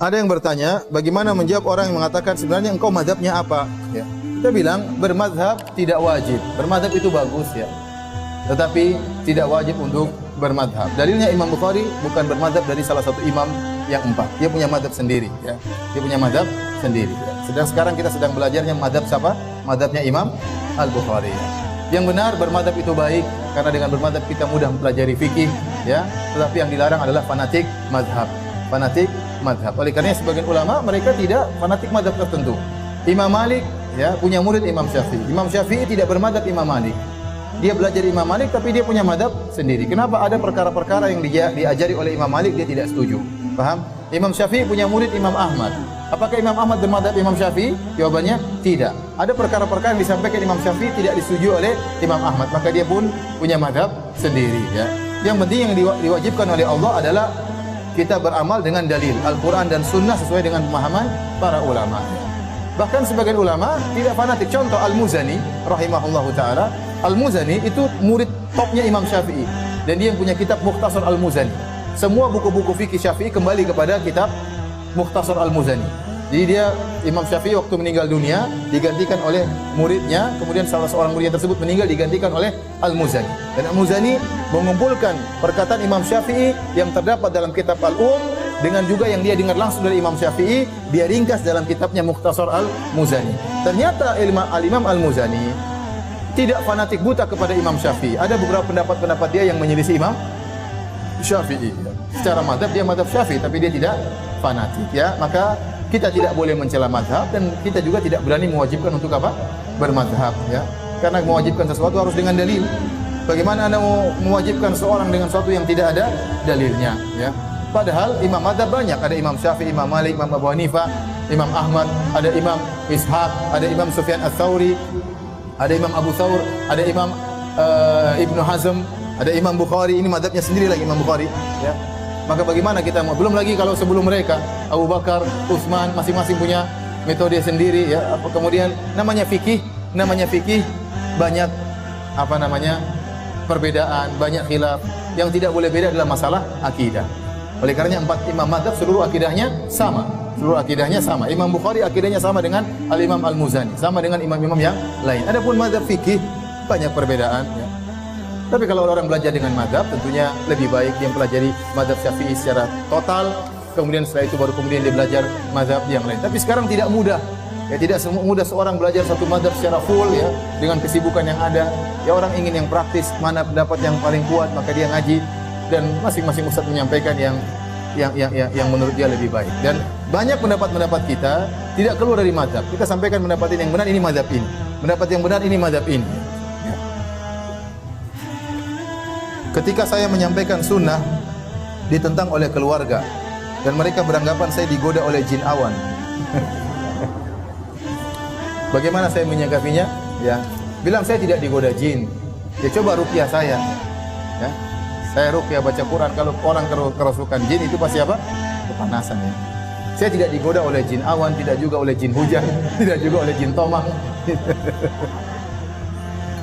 Ada yang bertanya, bagaimana menjawab orang yang mengatakan sebenarnya engkau mazhabnya apa? Ya. Kita bilang bermazhab tidak wajib. Bermazhab itu bagus ya. Tetapi tidak wajib untuk bermazhab. Dalilnya Imam Bukhari bukan bermazhab dari salah satu imam yang 4. Dia punya mazhab sendiri ya. Dia punya mazhab sendiri. Ya. Sedang sekarang kita sedang belajarnya mazhab siapa? Mazhabnya Imam Al-Bukhari. Ya. Yang benar bermadzhab itu baik karena dengan bermadzhab kita mudah mempelajari fikih ya, tetapi yang dilarang adalah fanatik mazhab. Fanatik mazhab. Oleh karena sebagian ulama mereka tidak fanatik mazhab tertentu. Imam Malik ya punya murid Imam Syafi'i. Imam Syafi'i tidak bermadzhab Imam Malik. Dia belajar Imam Malik tapi dia punya mazhab sendiri. Kenapa ada perkara-perkara yang diajari oleh Imam Malik dia tidak setuju? Paham? Imam Syafi'i punya murid Imam Ahmad. Apakah Imam Ahmad bermadzhab Imam Syafi'i? Jawabannya tidak. Ada perkara-perkara yang disampaikan Imam Syafi'i tidak disetujui oleh Imam Ahmad, maka dia pun punya mazhab sendiri ya. Yang penting yang diwajibkan oleh Allah adalah kita beramal dengan dalil Al-Qur'an dan Sunnah sesuai dengan pemahaman para ulama. Bahkan sebagian ulama tidak fanatik. Contoh Al-Muzani rahimahullahu taala. Al-Muzani itu murid topnya Imam Syafi'i dan dia yang punya kitab Mukhtasar Al-Muzani. Semua buku-buku fikih Syafi'i kembali kepada kitab Mukhtasar Al-Muzani. Jadi dia Imam Syafi'i waktu meninggal dunia digantikan oleh muridnya, kemudian salah seorang muridnya tersebut meninggal digantikan oleh Al-Muzani. Dan Al-Muzani mengumpulkan perkataan Imam Syafi'i yang terdapat dalam kitab Al-Um dengan juga yang dia dengar langsung dari Imam Syafi'i, dia ringkas dalam kitabnya Mukhtasar Al-Muzani. Ternyata Al-Imam Al-Muzani tidak fanatik buta kepada Imam Syafi'i. Ada beberapa pendapat-pendapat dia yang menyelisih Imam Syafi'i. Secara mazhab dia mazhab Syafi'i tapi dia tidak fanatik ya. Maka kita tidak boleh mencela mazhab dan kita juga tidak berani mewajibkan untuk apa? Bermazhab ya. Karena mewajibkan sesuatu harus dengan dalil. Bagaimana Anda mau mewajibkan seorang dengan sesuatu yang tidak ada dalilnya ya. Padahal imam mazhab banyak, ada Imam Syafi'i, Imam Malik, Imam Abu Hanifah, Imam Ahmad, ada Imam Ishaq, ada Imam Sufyan Ats-Tsauri, ada Imam Abu Thawr, ada Imam Ibnu Hazm, ada Imam Bukhari. Ini mazhabnya sendiri lagi Imam Bukhari ya. Maka bagaimana kita mau? Belum lagi kalau sebelum mereka Abu Bakar, Utsman masing-masing punya metode sendiri ya. Kemudian namanya fikih banyak apa namanya? Perbedaan, banyak khilaf. Yang tidak boleh beda adalah masalah akidah. Oleh karenanya 4 imam mazhab seluruh akidahnya sama. Seluruh akidahnya sama. Imam Bukhari akidahnya sama dengan Al-Imam Al-Muzani, sama dengan imam-imam yang lain. Adapun mazhab fikih banyak perbedaan ya. Tapi kalau orang belajar dengan mazhab tentunya lebih baik dia mempelajari mazhab Syafi'i secara total, kemudian setelah itu baru kemudian dia belajar mazhab yang lain. Tapi sekarang tidak mudah. Ya tidak mudah seorang belajar satu mazhab secara full ya dengan kesibukan yang ada. Ya orang ingin yang praktis, mana pendapat yang paling kuat maka dia ngaji dan masing-masing ustaz menyampaikan yang menurut dia lebih baik. Dan banyak pendapat-pendapat kita tidak keluar dari mazhab. Kita sampaikan pendapat ini yang benar ini mazhab ini. Pendapat yang benar ini mazhab ini. Ya. Ketika saya menyampaikan sunnah ditentang oleh keluarga dan mereka beranggapan saya digoda oleh jin awan. Bagaimana saya menyikapinya? Ya, bilang saya tidak digoda jin. Ya coba ruqyah saya. Ya. Saya ruqyah baca Quran, kalau orang kerasukan jin itu pasti apa? Kepanasan ya. Saya tidak digoda oleh jin awan, tidak juga oleh jin hujan, tidak juga oleh jin tomah.